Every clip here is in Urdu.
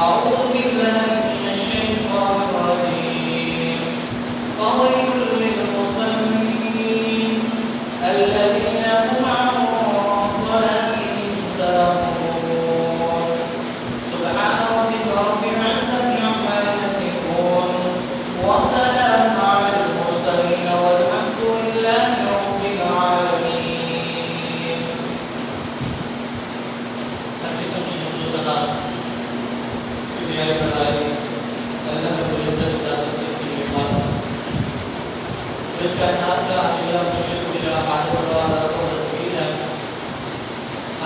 أعوذ بالله من الشيطان الرجيم فويل للمصلين الذين هم عن صلاتهم ساهون سبحان ربك رب العزة عما يصفون وسلام على المرسلين والحمد لله رب العالمين. اس کائنات کا اجلا مشرق اجلا حاضر اللہ کو تصویر ہے.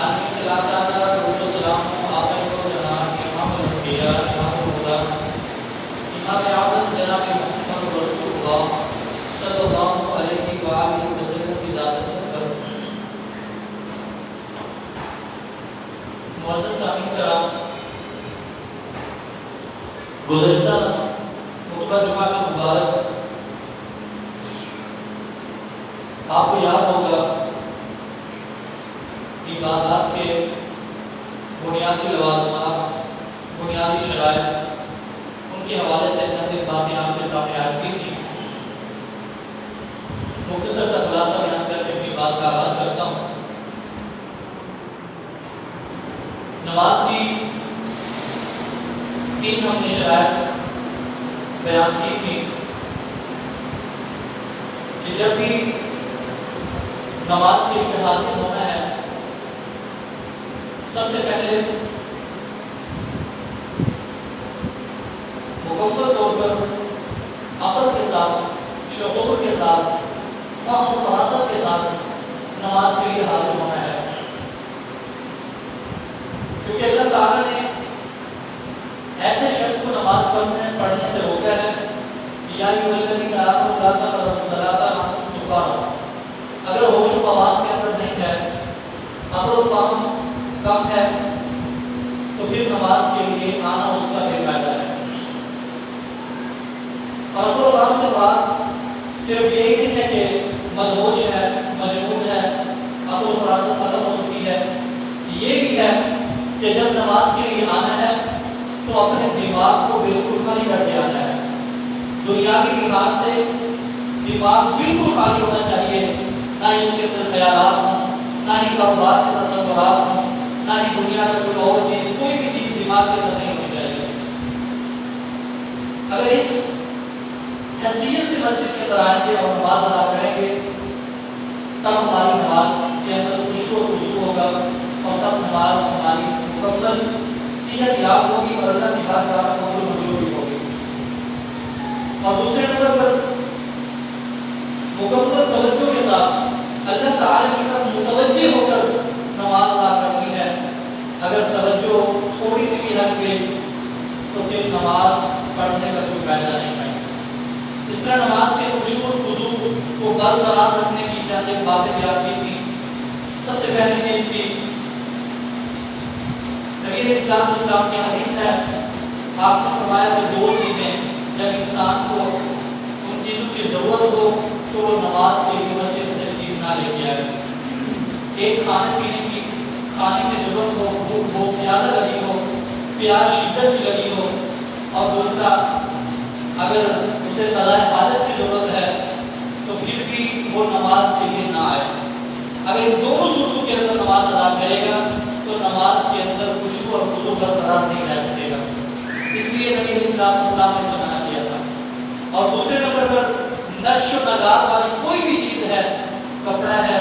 آج کی کلاسات درود و سلام آخر کو جناب امام الانبیاء امام الہدیٰ امام اعظم جناب محمد رسول اللہ صلی اللہ علیہ وآلہ وسلم کی ذات پر. معزز سامعین کرام، گزشتہ خطبہ جمعہ کا مبارک آپ کو یاد ہوگا عبادات کے بنیادی لوازمات، بنیادی شرائط، ان کے حوالے سے چند باتیں آپ کے سامنے عرض کی تھیں. مختصر سا خلاصہ بیان کر کے اپنی بات کا آغاز کرتا ہوں. نماز کی تین ہم نے شرائط بیان کی تھی کہ جب بھی نماز کے لیے حاضر ہونا ہے، سب سے پہلے مکمل طور پر عقل کے ساتھ، شعور کے ساتھ، فہم و فراست کے ساتھ نماز کے لیے حاضر ہونا ہے. کیونکہ اللہ تعالیٰ نے ایسے شخص کو نماز پڑھنے سے روکا ہے. یا ایھا الذین آمنوا لا تقربوا الصلاۃ وانتم سکارى. اگر ہوش و حواس کے اندر نہیں ہے، عقل و فہم کم ہے، تو پھر نماز کے لیے آنا اس کا بے فائدہ ہے. اور عقل و فہم سے بات صرف یہ نہیں ہے کہ مدہوش ہے، مجنون ہے، عقل و فراست ختم ہو چکی ہے. یہ بھی ہے کہ جب نماز کے لیے آنا ہے تو اپنے دماغ کو بالکل خالی کر کے آنا ہے. دنیاوی لحاظ سے دماغ بالکل خالی ہونا چاہیے. نہ ہی اس کے اندر خیالات ہوں، نہ ہی کاروبار کے تصورات ہوں، نہ ہی دنیا کا کوئی اور چیز، کوئی بھی چیز دماغ کے اندر نہیں ہونی چاہیے. اگر اس حیثیت سے مسجد کے اندر آئیں گے اور نماز ادا کریں گے، تب ہماری نماز کے اندر خوشی و خضوع ہوگا، اور تب نماز ہماری مکمل صحت یاب ہوگی اور اللہ کی بات کا قبول منظور بھی ہوگی. اور دوسرے نمبر پر مکمل توجہ کے ساتھ اللہ تعالی کی طرف متوجہ ہو کر نماز ادا کرنی ہے. اگر توجہ تھوڑی سی بھی ہٹ گئی تو پھر نماز پڑھنے کا کوئی فائدہ نہیں ہے. اس طرح نماز کے خشوع و خضوع کو برقرار رکھنے کی چند ایک باتیں بیان کی تھی. سب سے پہلی چیز تھی نبی علیہ السلام کی حدیث ہے، آپ نے فرمایا کہ دو چیزیں جب انسان کو ان چیزوں کی ضرورت ہو تو وہ نماز کے لیے مسجد تشریف نہ لے کے آئے. ایک کھانے پینے کی ضرورت ہو، بھوک بہت زیادہ لگی ہو، پیاس شدت کی لگی ہو، اور دوسرا اگر اسے قضاء حاجت کی ضرورت ہے تو پھر بھی وہ نماز کے لیے نہ آئے. اگر ان دونوں صورتوں کے اندر نماز ادا کرے گا تو نماز کے اندر خشوع اور خضوع برقرار نہیں رہ سکے گا. اس لیے نبی علیہ السلام نے اسے منع کیا تھا. اور دوسرے نمبر پر نقش و نگار والی کوئی بھی چیز ہے، کپڑا ہے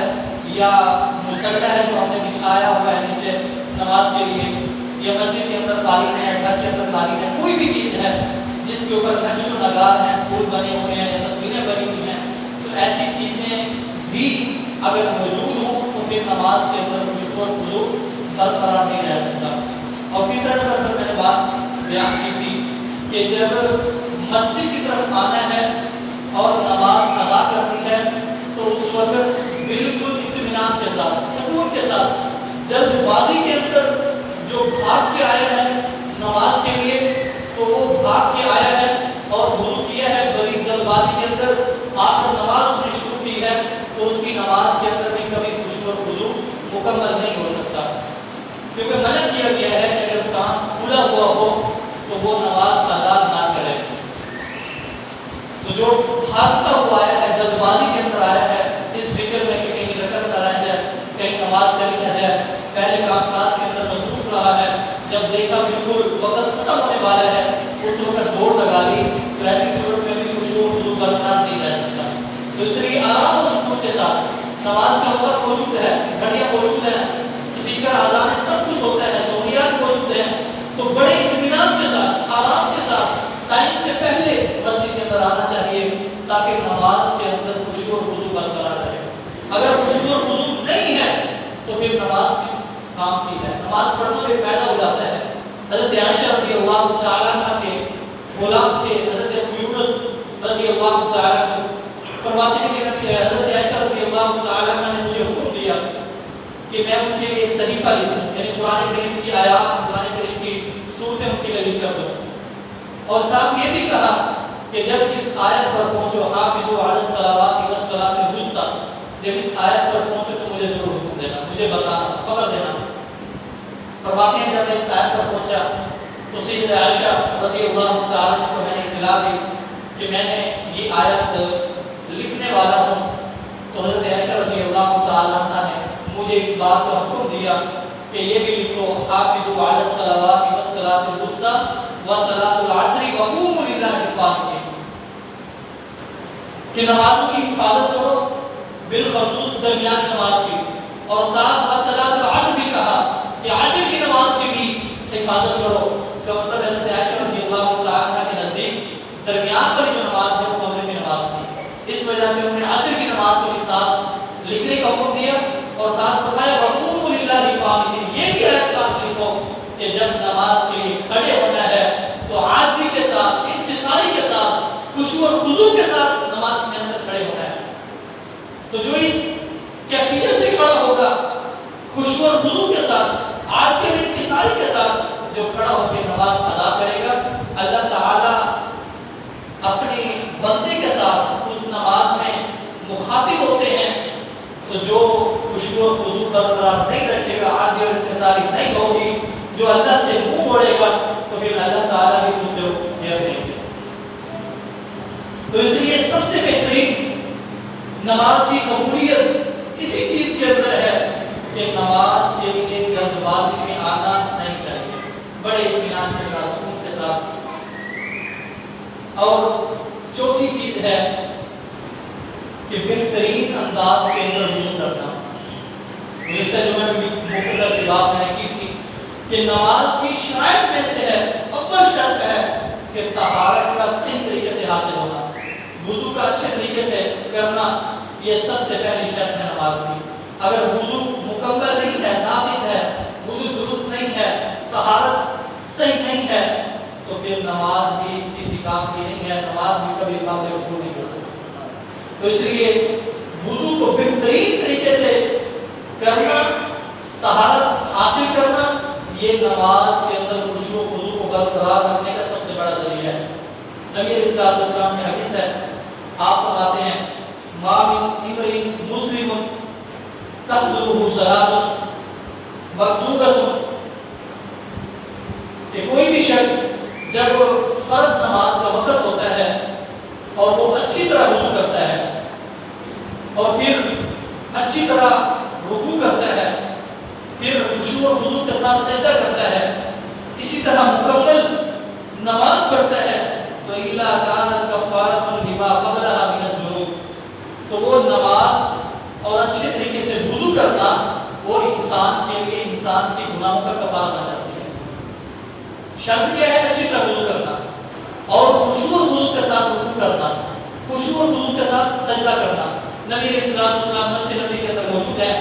یا مسلح ہے جو ہم نے بچھایا ہوا ہے نیچے نماز کے لیے، یا مسجد کے اندر قالین ہے، گھر کے اندر قالین ہے، کوئی بھی چیز ہے جس کے اوپر نقش و نگار ہیں، پھول بنے ہوئے ہیں یا تصویریں بنی ہوئی ہیں، تو ایسی چیزیں بھی اگر موجود ہوں تو پھر نماز کے اندر خشوع اور خضوع برقرار نہیں رہ سکتا. اور تیسرا نمبر پر میں نے بات بیان کی تھی کہ جب مسجد کی طرف آنا ہے اور نماز ادا کرنی ہے تو اس وقت بالکل اطمینان کے ساتھ، سکون کے ساتھ، جلد بازی کے اندر جو بھاگ کے آیا ہے نماز کے لیے تو وہ بھاگ کے آیا ہے اور وضو کیا ہے، بڑی جلد بازی کے اندر آ کر نماز اس نے شروع کی ہے تو اس کی نماز کے اندر بھی کبھی خشوع اور خضوع مکمل نہیں ہو سکتا. کیونکہ منع کیا گیا ہے کہ اگر سانس کھلا ہوا ہو وہ نماز ادا نہ کرے۔ تو جو بھاگتا ہوا آیا ہے، جلد بازی کے اندر آیا ہے، اس فکر میں کہ کہیں رکعت اڑایا جائے، کہیں نماز چلی نہ جائے، پہلے کام کاج کے اندر مصروف رہا ہے، جب دیکھا بالکل وقت ختم ہونے والا ہے اس وقت دوڑ لگا لی، تو ایسی صورت میں بھی خشوع و خضوع برقرار نہیں رہ سکتا۔ تو اس لیے آرام و سکون کے ساتھ نماز کا وقت موجود ہے، گھڑیاں موجود ہیں، اسپیکر آزان سب کچھ ہوتا ہے، سہولیات موجود ہیں، تو بڑے اطمینان کے ساتھ، آرام کے ساتھ ٹائم سے پہلے مسجد کے اندر آنا چاہیے تاکہ نماز کے اندر خشوع و خضوع برقرار رہے۔ اگر خشوع و خضوع نہیں ہے تو پھر نماز کس کام کی ہے؟ نماز پڑھنا بے فائدہ ہو جاتا ہے۔ حضرت عائشہ رضی اللہ تعالیٰ عنہ کے غلام تھے حضرت ابو یونس رضی اللہ تعالیٰ عنہ، فرماتے ہیں کہ نبی حضرت عائشہ رضی اللہ تعالیٰ عنہ نے مجھے حکم دیا کہ میں ان کے لیے ایک صحیفہ لکھوں، یعنی قرآن کریم کی آیات، قرآن کریم کی سورتیں ان کے لیے لکھ کر دوں، اور ساتھ یہ بھی کہا کہ جب اس آیت پر پہنچو حافظوا علی الصلوات والصلاۃ الوسطی، جب اس آیت پر پہنچو تو مجھے ضرور حکم دینا، مجھے بتانا، خبر دینا۔ فرماتے ہیں جب میں اس آیت پر پہنچا تو سیدہ عائشہ رضی اللہ تعالیٰ عنہ کو میں نے اطلاع دی کہ میں نے یہ آیت لکھنے والا ہوں، تو حضرت عائشہ رضی اللہ تعالیٰ عنہ نے مجھے اس بات کا حکم دیا کہ یہ بھی لکھو حافظوا علی الصلوات والصلاۃ الوسطی وصلاۃ العصر وقوموا للہ قانتین، کہ نمازوں کی حفاظت کرو، بالخصوص درمیانی نماز کی، اور ساتھ وصلاۃ العصر بھی کہا کہ عصر کی نماز کی بھی حفاظت کرو۔ اس کا مطلب حضرت عائشہ رضی اللہ تعالیٰ عنہ کے نزدیک درمیان والی جو نماز ہے وہ مغرب کی نماز تھی، اس وجہ سے انہوں نے عصر کی نماز کو بھی ساتھ لکھنے کا حکم دیا، اور ساتھ فرمایا وقوموا للہ قانتین، یہ بھی آیت ساتھ لکھو کہ جب نماز کے لیے کھڑے ہونا ہے تو عاجزی کے ساتھ، انکساری کے ساتھ، خشوع و خضوع کے ساتھ نماز کے اندر کھڑے ہونا ہے۔ تو جو اس کیفیت سے کھڑا ہوگا، خشوع و خضوع کے ساتھ، عاجزی اور انکساری کے ساتھ جو کھڑا ہو کے نماز ادا کرے گا، اللہ تعالیٰ اپنے بندے کے ساتھ اس نماز میں مخاطب ہوتے ہیں۔ تو جو خشوع و خضوع برقرار نہیں رکھے گا، عاجزی اور انکساری نہیں ہوگی، جو اللہ سے منہ موڑے گا، تو پھر اللہ تعالیٰ بھی اس سے غیر نہیں ہے۔ تو اس لیے سب سے بہترین نماز کی قبولیت اسی چیز کے اندر ہے کہ نماز کے لیے جلد بازی میں آنا نہیں چاہیے، بڑے اطمینان کے ساتھ، سکون کے ساتھ۔ اور چوتھی چیز ہے کہ بہترین انداز کے اندر وضو کرنا۔ گزشتہ جمعہ میں مختصر سی بات میں نے کی تھی کہ نماز کی شرائط میں سے ہے، اول شرط ہے کہ طہارت کا صحیح طریقے سے حاصل ہونا، وضو کا اچھے طریقے سے کرنا، یہ سب سے پہلی شرط ہے نماز کی۔ اگر وضو مکمل نہیں ہے، ناقص ہے، وضو درست نہیں ہے، طہارت صحیح نہیں ہے، تو پھر نماز بھی کسی کام کی نہیں ہے، نماز بھی کبھی قابل قبول نہیں ہو سکتی۔ تو اس لیے وضو کو بہترین طریقے سے کرنا، طہارت حاصل کرنا، یہ نماز کے اندر خشوع و خضوع کو برقرار رکھنے کا سب سے بڑا ذریعہ ہے۔ نبی علیہ الصلوۃ والسلام کی حدیث ہے، آپ فرماتے ہیں ما من امرئ مسلم تحضره صلاۃ مکتوبۃ، کہ کوئی بھی شخص جب فرض نماز کا وقت ہوتا ہے اور وہ اچھی طرح وضو کرتا ہے اور پھر اچھی طرح رکوع کرتا ہے، پھر خشوع و خضوع کے ساتھ سجدہ کرتا ہے، اسی طرح مکمل نماز پڑھتا ہے، تو الا کانت کفارۃ لما قبلها من الذنوب، تو وہ نماز اور اچھے طریقے سے وضو کرنا وہ انسان کے لیے انسان کے گناہوں کا کفارہ بن جاتی ہے۔ شرط کیا ہے؟ اچھی طرح وضو کرنا اور خشوع و خضوع کے ساتھ رکوع کرنا، خشوع و خضوع کے ساتھ سجدہ کرنا۔ نبی علیہ الصلوۃ والسلام مسجد نبی کے اندر موجود ہیں،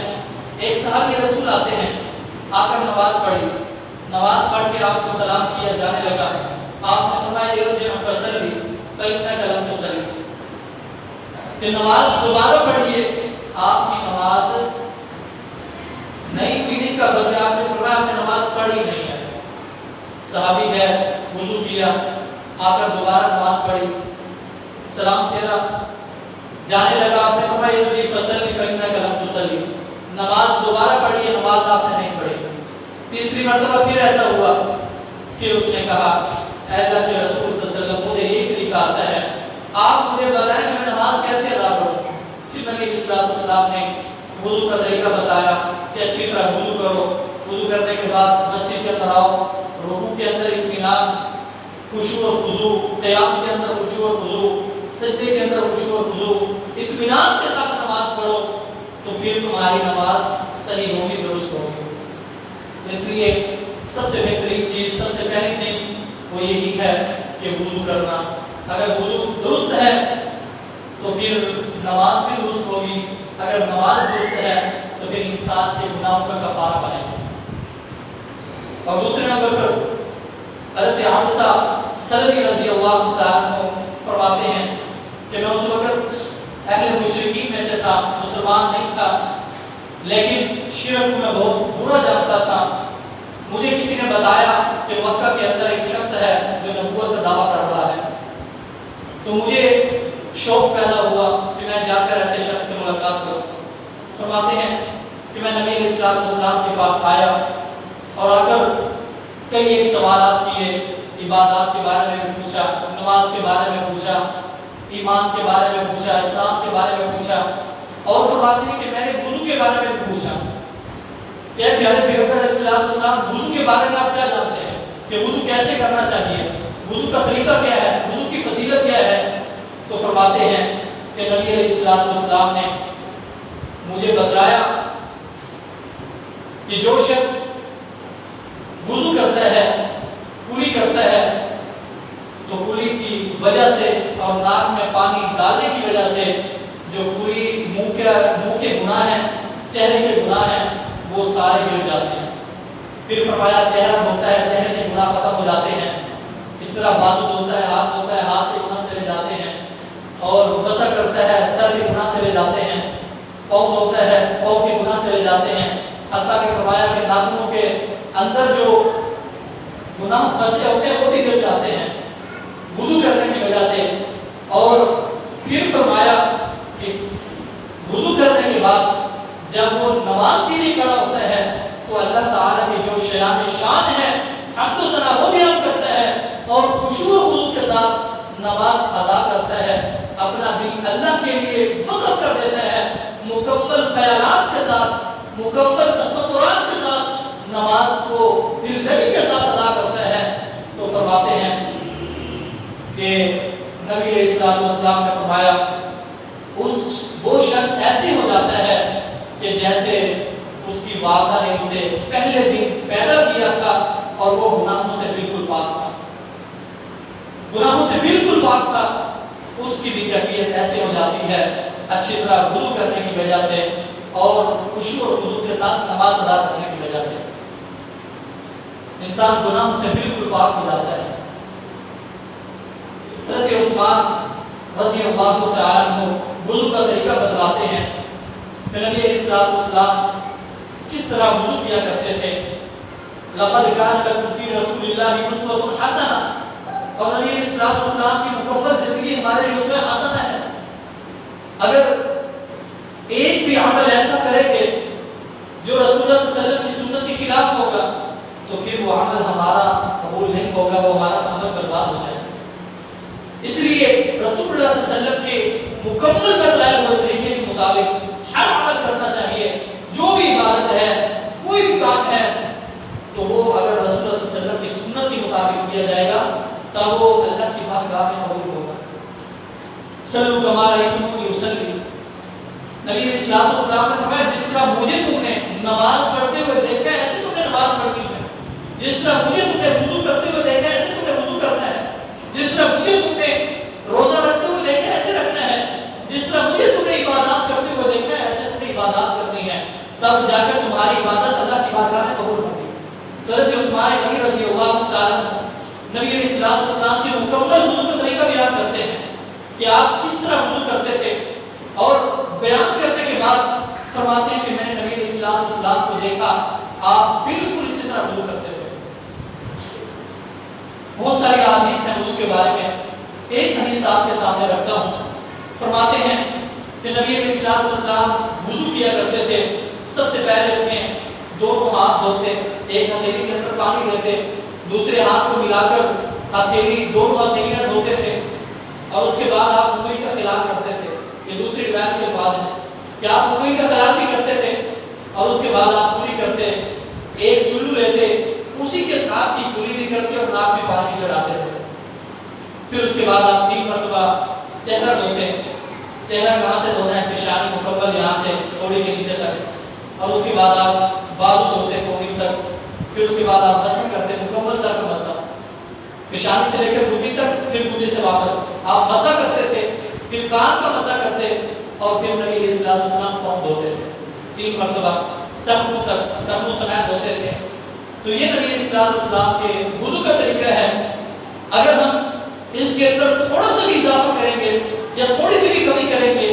ایک صحابی رسول آتے ہیں، آ کر نماز پڑھی، نماز پڑھ کے آپ کو سلام کیا جانے لگا، آپ نے فرمایا ارجع فصلی فإنک لم تصلی، کہ نماز دوبارہ پڑھیے، آپ کی نماز نہیں ہوئی نہیں، کا بلکہ آپ نے فرمایا آپ نے نماز پڑھی نہیں ہے۔ صحابی گئے، وضو کیا، آ کر دوبارہ نماز پڑھی، سلام پھیرا، جانے لگا، آپ نے فرمایا ارجع فصلی فإنک لم تصلی، نماز دوبارہ پڑھی نماز آپ نے نہیں پڑھی۔ تیسری مرتبہ پھر ایسا ہوا، پھر اس نے کہا اے اللہ کے رسول صلی اللہ علیہ وسلم مجھے یہ طریقہ آتا ہے، آپ مجھے بتائیں کہ میں نماز کیسے ادا کروں۔ پھر نبی علیہ السلام نے وضو کا طریقہ بتایا کہ اچھی طرح وضو کرو، وضو کرنے کے بعد مسجد کے اندر آؤ، رکوع کے اندر اطمینان، خشوع اور خضوع، قیام کے اندر خشوع اور خضوع، سجدے کے اندر خشوع اور خضوع، اطمینان کے ساتھ نماز پڑھو تو پھر تمہاری نماز صحیح ہوگی، درست ہوگی۔ اس لیے سب سے بہترین چیز، سب سے پہلی چیز وہ یہی ہے کہ وضو کرنا۔ اگر وضو درست ہے تو پھر نماز بھی درست ہوگی، اگر نماز درست ہے تو پھر انسان کے گناہوں کا کفارہ بنے گا۔ اور دوسرے نمبر پر حضرت حفصہ سلمی رضی اللہ تعالیٰ عنہ فرماتے ہیں کہ میں اس وقت اہل مشرکین میں سے تھا، مسلمان نہیں تھا، لیکن شرک میں بہت برا جانتا تھا۔ مجھے کسی نے بتایا کہ مکہ کے اندر ایک شخص ہے جو نبوت کا دعویٰ کر رہا ہے، تو مجھے شوق پیدا ہوا کہ میں جا کر ایسے شخص سے ملاقات کروں۔ فرماتے ہیں کہ میں نبی علیہ السلام کے پاس آیا اور آ کر کئی ایک سوالات کیے، عبادات کے بارے میں پوچھا، نماز کے بارے میں پوچھا، ایمان کے بارے میں پوچھا، اسلام کے بارے میں پوچھا، اور فرماتے ہیں کہ میں نے وضو کے بارے میں پوچھا کہ پیارے پیغمبر علیہ السلام وضو کے بارے میں آپ کیا جانتے ہیں کہ وضو کیسے کرنا چاہیے، وضو کا طریقہ کیا ہے، وضو کی فضیلت کیا ہے۔ تو فرماتے ہیں کہ نبی علیہ السلام نے مجھے بتلایا کہ جو شخص وضو کرتا ہے، کلی کرتا ہے، تو کلی کی وجہ سے اور ناک میں پانی ڈالنے کی وجہ سے جو کلی منہ کے گناہ ہیں، چہرے کے گناہ ہیں، وہ سارے گر جاتے ہیں۔ پھر فرمایا چہرہ دھوتا ہے، چہرے کے گناہ ختم ہو جاتے ہیں، اس طرح بازو دھوتا ہے، ہاتھ دھوتا ہے، ہاتھ کے گناہ چلے جاتے ہیں، اور غسل کرتا ہے، سر کے گناہ چلے جاتے ہیں، پاؤں دھوتا ہے، پاؤں کے گناہ چلے جاتے ہیں، حتیٰ کہ فرمایا کہ ناخنوں کے اندر جو گناہ پھنسے ہوتے ہیں وہ بھی گر جاتے ہیں وضو کرنے کی وجہ سے۔ اور پھر فرمایا کہ وضو کرنے کے بعد جب وہ نماز کے لیے کھڑا ہوتا ہے تو اللہ تعالیٰ کی جو شان ہے، حمد و ثنا وہ بیان کرتا ہے اور خشوع و خضوع کے ساتھ نماز ادا کرتا ہے، اپنا دل اللہ کے لیے وقف کر دیتا ہے، مکمل خیالات کے ساتھ، مکمل تصورات کے ساتھ نماز کو دل لگی کے ساتھ ادا کرتا ہے۔ تو فرماتے ہیں کہ نبی علیہ السلام نے فرمایا وہ شخص ایسے ہو جاتا ہے کہ جیسے اس کی والدہ نے اسے پہلے دن پیدا کیا تھا اور وہ گناہوں سے بالکل پاک تھا، گناہوں سے بالکل پاک تھا۔ اس کی بھی کیفیت ایسے ہو جاتی ہے اچھی طرح وضو کرنے کی وجہ سے اور خشوع اور خضوع کے ساتھ نماز ادا کرنے کی وجہ سے انسان گناہوں سے بالکل پاک ہو جاتا ہے۔ حضرت عثمان رضی اللہ تعالیٰ عنہ وضو کا طریقہ بتلاتے ہیں کہ نبی علیہ السلام کس طرح وضو کیا کرتے تھے۔ لقد كان لكم في رسول الله اسوة حسنة، اور نبی علیہ السلام کی مکمل زندگی ہمارے لیے اسوہ حسنہ ہے۔ اگر ایک بھی عمل ایسا کرے گے جو رسول اللہ صلی اللہ علیہ وسلم کی سنت کے خلاف ہوگا تو پھر وہ عمل ہمارا قبول نہیں ہوگا، وہ ہمارا عمل برباد ہو جائے گا۔ اس لیے رسول اللہ صلی اللہ علیہ وسلم کے مکمل بتلائے ہوئے طریقے کے مطابق ہر عمل کرنا چاہیے۔ جو بھی عبادت ہے، کوئی بھی کام ہے، تو وہ اگر رسول اللہ صلی اللہ علیہ وسلم کی سنت کے مطابق کیا جائے گا تب وہ اللہ کی بارگاہ میں قبول ہوگا۔ صلو کما رأیتمونی اصلی، نبی علیہ السلام نے فرمایا جس طرح مجھے تم نے نماز پڑھتے ہوئے دیکھا ہے ایسے تم نے نماز پڑھنی ہے، جس طرح مجھے تم نے وضو کرتے ہوئے دیکھا ہے ایسے تم نے وضو کرنا ہے، جس طرح مجھے تم نے روزہ رکھتے ہوئے دیکھا ہے ایسے رکھنا ہے، جس طرح مجھے تم نے عبادات کرتے ہوئے دیکھا ہے ایسے تم نے عبادات کرنی ہے، تب جا کر تمہاری عبادت اللہ کی بارگاہ میں قبول ہوگی۔ حضرت عثمان غنی رضی اللہ تعالیٰ عنہ نبی علیہ السلام کی مکمل وضو کا طریقہ بیان کرتے ہیں کہ آپ کس طرح وضو کرتے تھے، اور بیان کرنے کے بعد فرماتے ہیں کہ میں نے نبی علیہ السلام کو دیکھا آپ بالکل اسی طرح وضو کرتے تھے۔ بہت ساری احادیث ہیں وضو کے بارے میں، ایک حدیث آپ کے سامنے رکھتا ہوں۔ فرماتے ہیں کہ نبی علیہ السلام وضو کیا کرتے تھے، سب سے پہلے اپنے دونوں ہاتھ دھوتے، ایک ہتھیلی کے اندر پانی لیتے، دوسرے ہاتھ کو ملا کر ہتھیلی دونوں ہتھیلیاں دھوتے تھے اور اس کے بعد آپ انگلی کا خلال کرتے تھے. یہ دوسری روایت کے الفاظ ہیں کہ آپ انگلی کا خلال بھی کرتے تھے اور اس کے بعد آپ کلی کرتے, ایک چلو لیتے, اسی کے ساتھ ہی کلی بھی کرتے اور ناک میں پانی چڑھاتے تھے. پھر اس کے بعد آپ 3 مرتبہ چہرہ دھوتے. چہرہ کہاں سے دھونا ہے؟ پیشانی مکمل یہاں سے تھوڑی کے نیچے تک, اور اس کے بعد آپ بازو دھوتے کوہنی تک. پھر اس کے بعد آپ مسح کرتے, مکمل سر کا مسح, پیشانی سے لے کر گھٹنے تک, پھر گھٹنے سے واپس آپ مسح کرتے تھے. پھر کان کا مسح کرتے اور پھر نبی علیہ الصلوۃ والسلام پاؤں دھوتے تھے 3 مرتبہ, ٹخنوں تک, ٹخنوں سمیت دھوتے تھے. تو یہ نبی علیہ الصلوۃ والسلام کے وضو کا طریقہ ہے. اگر ہم اس کے اندر تھوڑا سا بھی اضافہ کریں گے یا تھوڑی سی بھی کمی کریں گے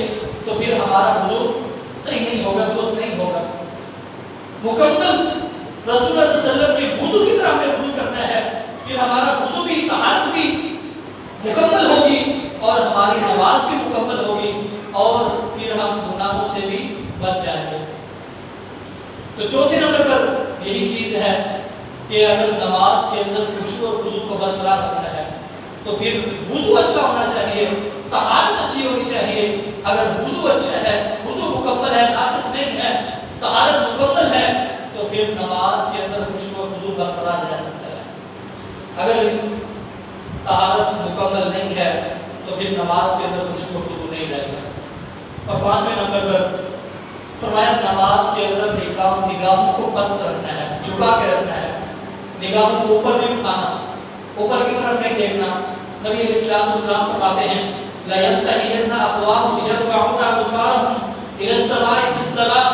تو پھر ہمارا وضو صحیح نہیں ہوگا, درست نہیں ہوگا. مکمل رسول اللہ صلی اللہ علیہ وسلم کے وضو کی طرح ہمیں وضو کرنا ہے, پھر ہمارا وضو بھی, طہارت بھی مکمل ہوگی اور ہماری نماز بھی مکمل ہوگی اور پھر ہم گناہوں سے بھی بچ جائیں گے. تو چوتھے نمبر پر یہی چیز ہے کہ اگر نماز کے اندر خشوع اور خضوع کو برقرار رکھنا ہے تو پھر وضو اچھا ہونا چاہیے, طہارت اچھی ہونی چاہیے. اگر وضو اچھا ہے, وضو مکمل ہے, ناقص نہیں ہے, طہارت مکمل ہے, تو پھر نماز کے اندر خشوع و خضوع برقرار رہ سکتا ہے. اگر طہارت مکمل نہیں ہے تو پھر نماز کے اندر خشوع و خضوع نہیں رہے گا. اور 5ویں نمبر پر فرمایا نماز کے اندر نگاہوں کو پست رکھنا ہے, جھکا کے رکھنا ہے. نگاہوں کو اوپر نہیں اٹھانا, اوپر کی طرف نہیں دیکھنا. نبی علیہ السلام فرماتے ہیں لا ينتهين اقوام يرفعون ابصارهم الى السماء في الصلاه,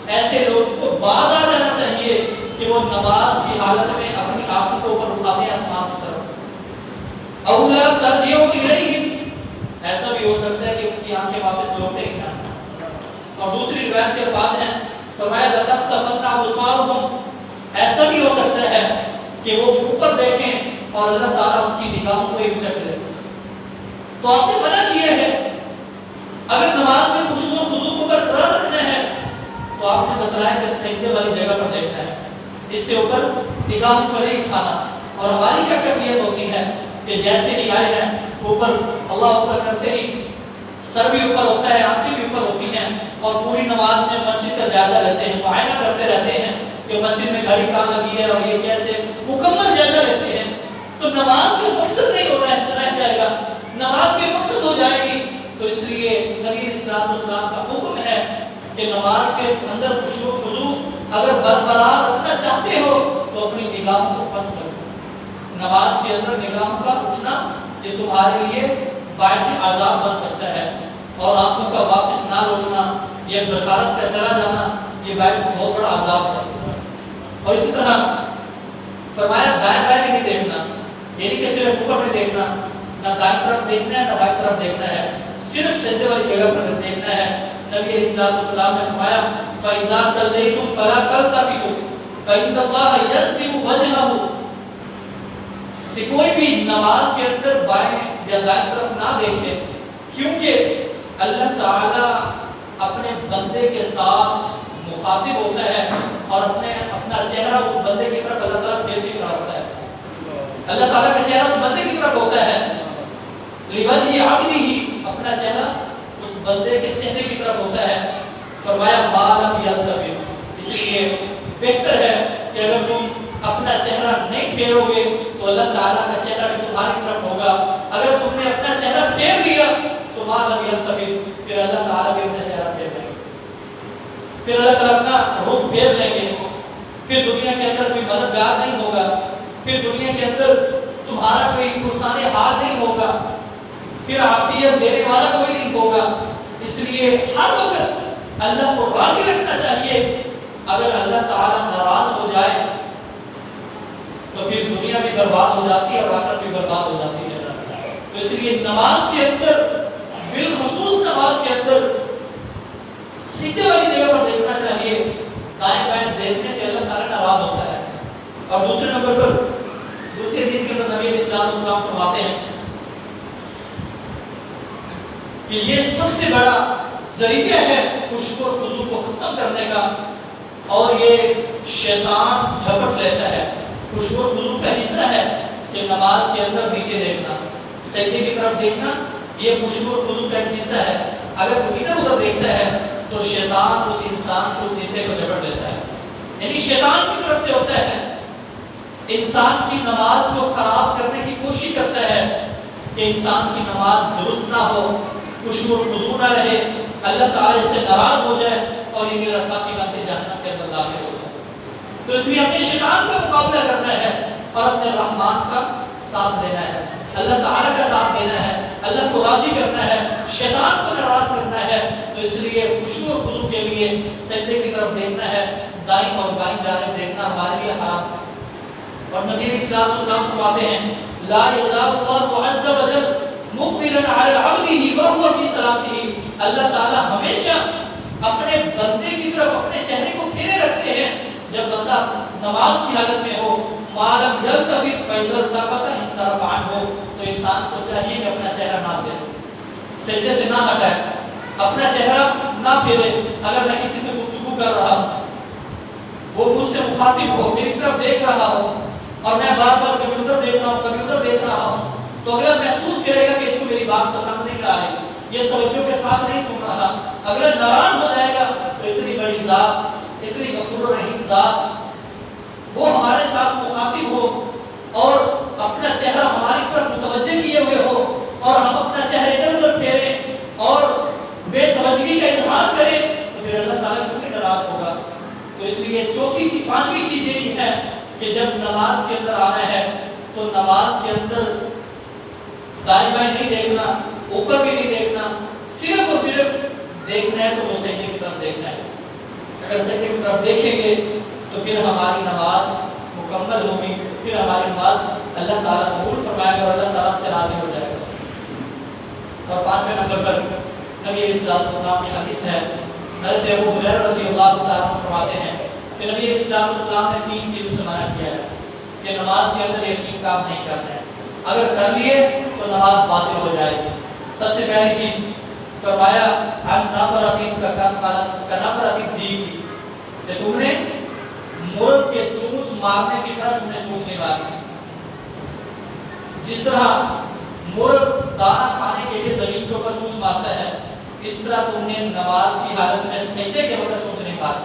ایسے لوگوں کو باز آ جانا چاہیے کہ وہ نماز کی حالت میں اپنی آنکھوں کو اوپر اٹھاتے ہیں آسمان کی طرف. اولا ترجعوا الیہم, ایسا بھی ہو سکتا ہے کہ ان کی آنکھیں واپس لوٹیں ہی نہ. اور دوسری روایت کے الفاظ ہیں فرمایا لتختفن ابصارهم, ایسا بھی ہو سکتا ہے کہ وہ اوپر دیکھیں اور اللہ تعالیٰ ان کی نگاہوں کو ایک چک لے. تو آپ نے منع کیا ہے اگر نماز سے خشوع و خضوع کو برقرار رکھنا ہے تو آپ نے بتلایا کہ سجدے والی جگہ پر دیکھنا ہے, اس سے اوپر نگاہوں کو نہیں اٹھانا. اور ہماری کیا کیفیت ہوتی ہے کہ جیسے ہی آئے ہیں اوپر, اللہ اوپر کرتے ہی سر بھی اوپر ہوتا ہے, آنکھیں بھی اوپر ہوتی ہیں, اور پوری نماز میں مسجد کا جائزہ لیتے ہیں, معائنہ کرتے رہتے ہیں کہ مسجد میں گھڑی کہاں لگی ہے اور یہ کیسے, مکمل جائزہ لیتے ہیں. تو نماز کا مقصد نہیں ہو رہ جائے گا, نماز کے مقصد ہو جائے گی. تو اس لیے نبی علیہ الصلوۃ والسلام کا حکم ہے کہ نماز کے اندر خشوع و خضوع اگر برقرار رکھنا چاہتے ہو تو اپنی نگاہوں کو پست رکھو. نماز کے اندر نگاہوں کا اٹھنا یہ تمہارے لیے باعث عذاب بن سکتا ہے, اور آنکھوں کا واپس نہ لوٹنا, یہ بصارت کا چلا جانا, یہ بہت بڑا عذاب ہے. اور اسی طرح فرمایا دائیں بائیں نہیں دیکھنا, یعنی کہ صرف اوپر نہیں دیکھنا, نہ دائیں طرف دیکھنا ہے نہ بائیں طرف دیکھنا ہے, صرف سجدے والی جگہ پر دیکھنا ہے. نبی علیہ الصلوۃ والسلام نے فرمایا فَإِذَا صَلَّيْتُمْ فَلَا تَلْتَفِتُوا فَإِنَّ اللَّهَ يَنْصِبُ وَجْهَهُ, کہ کوئی بھی نماز کے اندر بائیں یا دائیں طرف نہ دیکھے, کیونکہ اللہ تعالیٰ اپنے بندے کے ساتھ مخاطب ہوتا ہے اور اپنا چہرہ اس بندے کی طرف اللہ تعالیٰ پھیر بھی رہا ہوتا ہے. اللہ تعالیٰ کا چہرہ اس بندے کی طرف ہوتا ہے, لِوَجْهِ عَبْدِهِ, اپنا چہرہ اس بندے کے چہرے کی طرف ہوتا ہے. فرمایا مَا لَمْ يَلْتَفِتْ, اس لیے بہتر ہے کہ اگر تم اپنا چہرہ نہیں پھیرو گے تو اللہ تعالیٰ کا چہرہ بھی تمہاری طرف ہوگا. اگر تم نے اپنا چہرہ پھیر دیا تو مَا لَمْ يَلْتَفِتْ, پھر اللہ تعالیٰ بھی اپنا چہرہ پھیر لیں گے, پھر اللہ تعالیٰ اپنا رخ پھیر لیں گے. پھر دنیا کے اندر کوئی مددگار نہیں ہوگا, پھر دنیا کے اندر تمہارا کوئی پرسان حال نہیں ہوگا, پھر عافیت دینے والا کوئی نہیں ہوگا. اس لیے ہر وقت اللہ کو راضی رکھنا چاہیے. اگر اللہ تعالیٰ ناراض ہو جائے تو پھر دنیا بھی برباد ہو جاتی ہے اور آخرت بھی برباد ہو جاتی ہے. تو اس لیے نماز کے اندر, بالخصوص نماز کے اندر سجدے والی جگہ پر دیکھنا چاہیے. دائیں بائیں دیکھنے سے اللہ تعالیٰ ناراض ہوتا ہے. اور دوسرے نمبر پر دوسری حدیث کے اندر نبی علیہ الصلوۃ والسلام فرماتے ہیں کہ یہ سب سے بڑا ذریعہ ہے خشوع و خضوع کو ختم کرنے کا, اور یہ شیطان جھپٹ لیتا ہے. خشوع و خضوع کا حصہ ہے کہ کہ نماز کے اندر نیچے دیکھنا، سجدے کی طرف دیکھنا، یہ خشوع اور خضوع کا ایک حصہ ہے۔ اگر کوئی ادھر ادھر دیکھتا ہے تو شیطان اس انسان کو اس حصے کو جبڑ دیتا ہے، یعنی شیطان کی طرف سے ہوتا ہے، انسان کی نماز کو خراب کرنے کی کوشش کرتا ہے کہ انسان کی نماز درست نہ ہو، خشوع و خضوع نہ رہے، اللہ تعالی سے ناراض ہو جائے اور یہ میرا ساتھی بن کے جہنم کے اندر داخل ہو جائے۔ تو اس لیے اپنے شیطان کا مقابلہ کرنا ہے اور اپنے رحمان کا ساتھ دینا ہے، اللہ تعالی کا ساتھ دینا ہے، اللہ کو راضی کرنا ہے، شیطان کو ناراض کرنا ہے۔ تو اس لیے خشوع و خضوع کے لیے سجدے کی طرف دیکھنا ہے، دائیں اور بائیں جانب دیکھنا ہمارے لیے حرام ہے۔ اور نبی علیہ الصلوۃ والسلام فرماتے ہیں لا یزال اللہ عز وجل مقبلا علی عبده وهو فی صلاتہ، اللہ تعالی ہمیشہ اپنے بندے کی طرف اپنے چہرے کو پھیرے رکھتے ہیں جب بندہ نماز کی حالت میں ہو، ما لم یلتفت فاذا التفت انصرف عنہ، تو انسان کو چاہیے کہ اپنا چہرہ نہ پھیرے، سجدے سے نہ ہٹائے، اپنا چہرہ نہ پھیرے۔ اگر میں کسی سے گفتگو کر رہا ہوں، وہ مجھ سے مخاطب ہو، میری طرف دیکھ رہا ہو اور میں بار بار کبھی ادھر دیکھ رہا ہوں کبھی ادھر دیکھ رہا ہوں، تو اگر محسوس کرے گا کہ اس کو میری بات پسند نہیں آ رہی، یہ توجہ کے ساتھ نہیں سن رہا، اگر ناراض ہو جائے گا تو اتنی بڑی ذات، اتنی غفور الرحیم ذات وہ ہمارے ساتھ مخاطب ہو اور اپنا چہرہ ہماری طرف متوجہ کیے ہوئے ہو اور ہم اپنا چہرہ ادھر ادھر پھیریں اور بے توجہی کا اظہار کریں، تو پھر اللہ تعالیٰ کیوں نہیں ناراض ہوگا؟ تو اس لیے پانچویں چیز یہی ہے کہ جب نماز کے اندر آنا ہے تو نماز کے اندر دائیں بائیں نہیں دیکھنا، اوپر بھی نہیں دیکھنا، صرف اور صرف دیکھنا ہے تو وہ سجدے کی طرف دیکھنا ہے۔ اگر سجدے کی طرف دیکھیں گے تو پھر ہماری نماز مکمل ہوگی، پھر ہماری نماز اللہ تعالیٰ قبول فرمائے گا اور اللہ تعالیٰ سے راضی ہو جائے گا۔ اور پانچویں نمبر پر نبی علیہ الصلوۃ والسلام کی حدیث ہے، حضرت ابو ہریرہ رضی اللہ تعالیٰ عنہ فرماتے ہیں کہ نبی علیہ الصلوۃ والسلام نے تین چیزوں سے منع کیا ہے کہ نماز کے اندر یقین کام نہیں کرنا ہے، اگر کر لیے تو نماز باطل ہو جائے گی۔ سب سے پہلی چیز فرمایا کہ تم نے مرغ کے چونچ مارنے کی طرح تم نے چونچ نہیں ماری، جس طرح مرغ دانا کھانے کے لیے زمین کے اوپر چونچ مارتا ہے، اس طرح تم نے نماز کی حالت میں سجدے کے وقت چونچ نہیں ماری،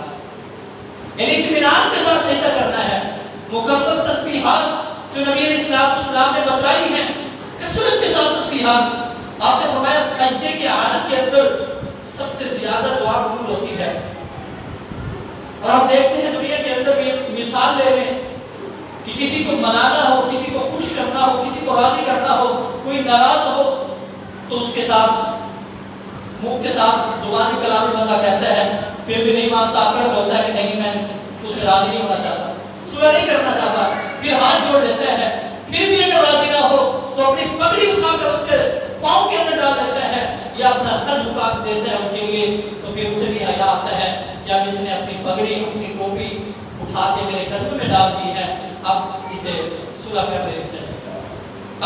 یعنی اطمینان کے ساتھ سجدہ کرنا ہے۔ مکمل تسبیحات جو نبی علیہ الصلوۃ والسلام نے بتائی ہیں، کثرت کے ساتھ تسبیحات، آپ نے فرمایا سجدے کی حالت کے اندر سب سے زیادہ دعا قبول ہوتی ہے۔ اور ہم دیکھتے ہیں دنیا کے اندر بھی مثال لے لیں کہ کسی کو منانا ہو، کسی کو خوش کرنا ہو، کسی کو راضی کرنا ہو، کوئی ناراض ہو تو اس کے ساتھ منہ کے ساتھ زبانی کلام میں بندہ کہتا ہے، پھر بھی نہیں مانتا، اکڑ ہوتا ہے کہ نہیں میں تو سے راضی نہیں ہونا چاہتا، صلح نہیں کرنا چاہتا، پھر ہاتھ جوڑ لیتا ہے، پھر بھی اگر راضی نہ ہو تو اپنی پگڑی اٹھا کر اس کے پاؤں کے اندر ڈال دیتا ہے یا اپنا سر جھکا دیتا ہے اس کے لیے، تو پھر اسے بھی حیا آتا ہے کہ اب اس نے اپنی پگڑی اپنی ٹوپی اٹھا کے میرے گھر میں ڈال دی ہے، اب اسے صلح کر دینی چاہیے۔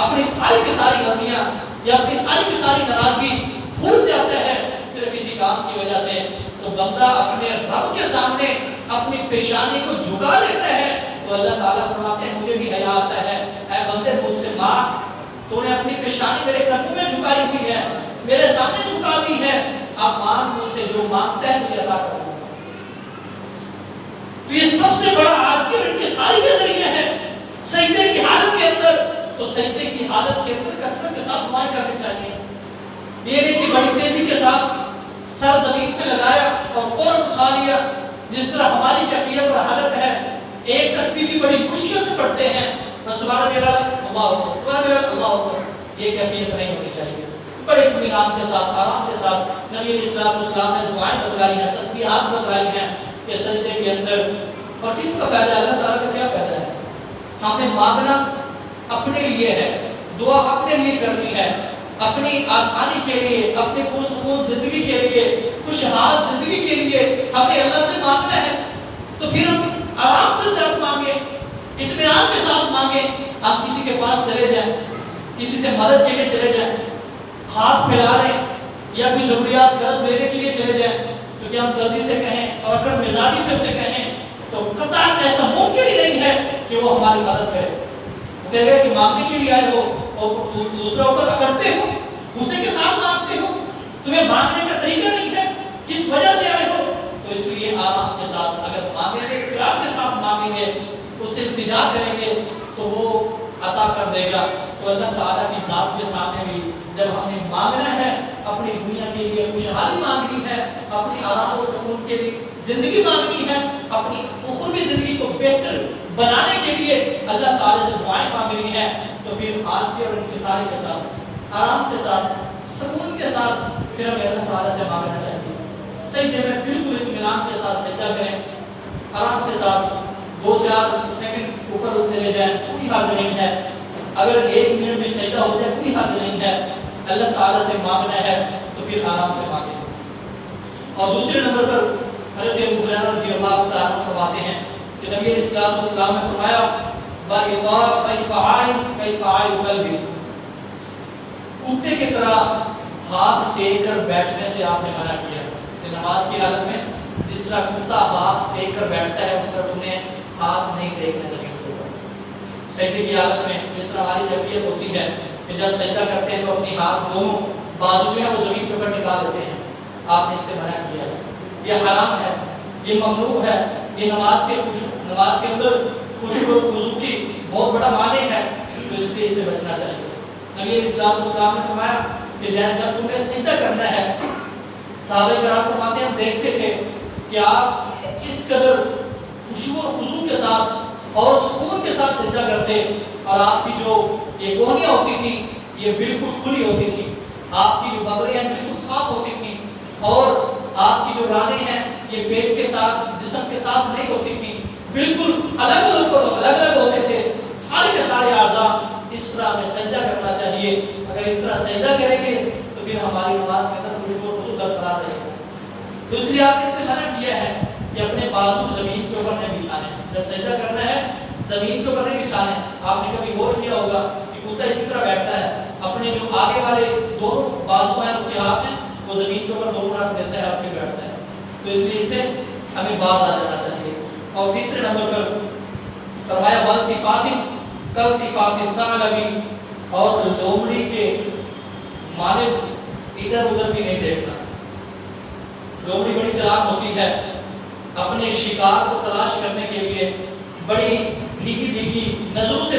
اپنی ساری کی ساری غلطیاں یا اپنی ساری کی ساری ناراضگی بھول جاتا ہے صرف اسی کام کی وجہ سے، تو بندہ اپنے رب کے سامنے اپنی پیشانی کو جھکا لیتا ہے تو اللہ تعالیٰ فرماتے ہیں مجھے بھی حیا آتا ہے، اے بندے مجھ سے مانگ، تو نے اپنی پیشانی میرے قدموں میں جھکائی ہوئی ہے، میرے سامنے جھکا دی ہے، اب مانگ مجھ سے جو مانگتا ہے مجھے عطا کر۔ تو یہ سب سے بڑا عاجزی اور انکساری کا ذریعہ ہے سجدے کی حالت کے اندر، تو سجدے کی حالت کے اندر کثرت کے ساتھ دعائیں کرنی چاہیے، یہ نہیں کہ بڑی تیزی کے ساتھ سر زمین پہ لگایا اور فوراً اٹھا لیا، جس طرح ہماری کیفیت اور حالت ہے، ایک تسبیح بھی بڑی مشکل سے پڑھتے ہیں، سبحان اللہ اکبر، سبحان اللہ اکبر، یہ کیفیت نہیں ہونی چاہیے۔ بڑے اطمینان کے ساتھ، آرام کے ساتھ نبی علیہ الصلوۃ والسلام نے دعائیں بتلائی ہیں، تسبیحات بتلائی ہیں کہ سجدے کے اندر، اور کس کا فائدہ ہے؟ اللہ تعالیٰ کا کیا فائدہ ہے؟ ہم نے مانگنا اپنے لیے ہے، دعا اپنے لیے کرنی ہے، اپنی آسانی کے لیے، اپنے پرسکون زندگی کے لیے، خوشحال زندگی کے لیے ہمیں اللہ سے مانگنا ہے، تو پھر ہم آرام سے زیادہ مانگیں، اطمینان کے ساتھ مانگیں۔ آپ کسی کے پاس چلے جائیں، کسی سے مدد کے لیے چلے جائیں، ہاتھ پھیلا رہے یا کوئی ضروریات قرض لینے کے لیے چلے جائیں، تو کیا ہم جلدی سے کہیں اور اگر مزاجی سے اسے کہیں تو قطعاً ایسا ممکن ہی نہیں ہے کہ وہ ہماری مدد کرے، وہ کہہ رہے کہ مانگنے کے لیے آئے ہو اور دوسرا اوپر اکڑتے ہو، غصے کے ساتھ مانگتے ہو، تمہیں مانگنے کا طریقہ نہیں ہے، کس وجہ سے آئے ہو؟ تو اس لیے آرام کے ساتھ اگر مانگیں گے، پیار کے ساتھ مانگیں گے، اس سے التجا کریں گے تو وہ عطا کر دے گا۔ تو اللہ تعالیٰ کی ذات کے سامنے بھی جب ہمیں مانگنا ہے، اپنی دنیا کے لیے خوشحالی مانگنی ہے، اپنی آرام و سکون کے لیے زندگی مانگنی ہے، اپنی اخروی زندگی کو بہتر بنانے کے لیے اللہ تعالیٰ سے دعائیں مانگنی ہے، تو پھر عاجزی اور انکساری کے ساتھ، آرام کے ساتھ، سکون کے ساتھ پھر ہمیں اللہ تعالیٰ سے مانگنا چاہیے۔ سجدے میں بالکل اطمینان کے ساتھ سجدہ کریں، آرام کے ساتھ 2-4 سیکنڈ اوپر چلے جائیں، کوئی حرج نہیں ہے۔ اگر 1 منٹ بھی سجدہ ہو جائے کوئی حرج نہیں ہے۔ اللہ تعالیٰ سے مانگنا ہے تو پھر آرام سے مانگیں۔ اور دوسرے نمبر پر حضرت ابو ہریرہ رضی اللہ تعالیٰ عنہ فرماتے ہیں کہ نبی علیہ الصلوۃ والسلام نے فرمایا بَإِقْعَاءِ قَلْبِ، کتے کی طرح ہاتھ ٹیک کر بیٹھنے سے آپ نے منع کیا کہ نماز کی حالت میں جس طرح کتا ہاتھ ٹیک کر بیٹھتا ہے اس طرح تمہیں ہاتھ نہیں ٹیکنا چاہیے۔ سجدے کی حالت میں جس طرح ہماری کیفیت ہوتی ہے کہ جب سجدہ کرتے ہیں تو اپنی ہاتھ دونوں بازو جو ہے وہ زمین کے اوپر نکال دیتے ہیں، آپ نے اس سے منع کیا ہے، یہ حرام ہے، یہ ممنوع ہے، یہ نماز کے اندر خشوع و خضوع کی بہت بڑا معنی ہے، تو اس لیے اس سے بچنا چاہیے۔ نبی علیہ الصلوۃ والسلام نے فرمایا کہ جب تم نے سجدہ کرنا ہے، صحابہ کرام فرماتے ہیں ہم دیکھتے تھے کہ آپ کس قدر خشوع و خضوع کے ساتھ اور سکون کے ساتھ سجدہ کرتے، اور آپ کی جو یہ کوہنیاں ہوتی تھی یہ بالکل کھلی ہوتی تھی، آپ کی جو بغلیں ہیں بالکل صاف ہوتی تھی، اور آپ کی جو رانیں ہیں یہ پیٹ کے ساتھ جسم کے ساتھ نہیں ہوتی تھی، بالکل الگ الگ ہوتے تھے، سارے کے سارے اعضاء۔ اس طرح ہمیں سجدہ کرنا چاہیے، اگر اس طرح سجدہ کریں گے تو پھر ہماری نماز کے اندر خشوع و خضوع برقرار رہے گا۔ تو اس لیے آپ نے اس سے منع کیا ہے کہ اپنے بازو زمین کے اوپر نہیں بچھانے، جب سجدہ کرنا ہے زمین کے اوپر نہیں بچھانے۔ آپ نے کبھی غور کیا ہوگا کہ کتا اسی طرح بیٹھتا ہے، اپنے جو آگے والے دونوں بازو ہیں اس کے ہاتھ ہیں وہ زمین کے اوپر دونوں رکھ دیتا ہے، اپنے بیٹھتا ہے۔ تو اس لیے اس سے ہمیں باز آ جانا چاہیے۔ اور تیسرے نمبر پر فرمایا والتفات کالتفات الثعلب، اور لومڑی کے مانند ادھر ادھر بھی نہیں دیکھنا۔ لومڑی بڑی چلاک ہوتی ہے، اپنے شکار کو تلاش کرنے کے لیے بڑی بھیگی بھیگی نظروں سے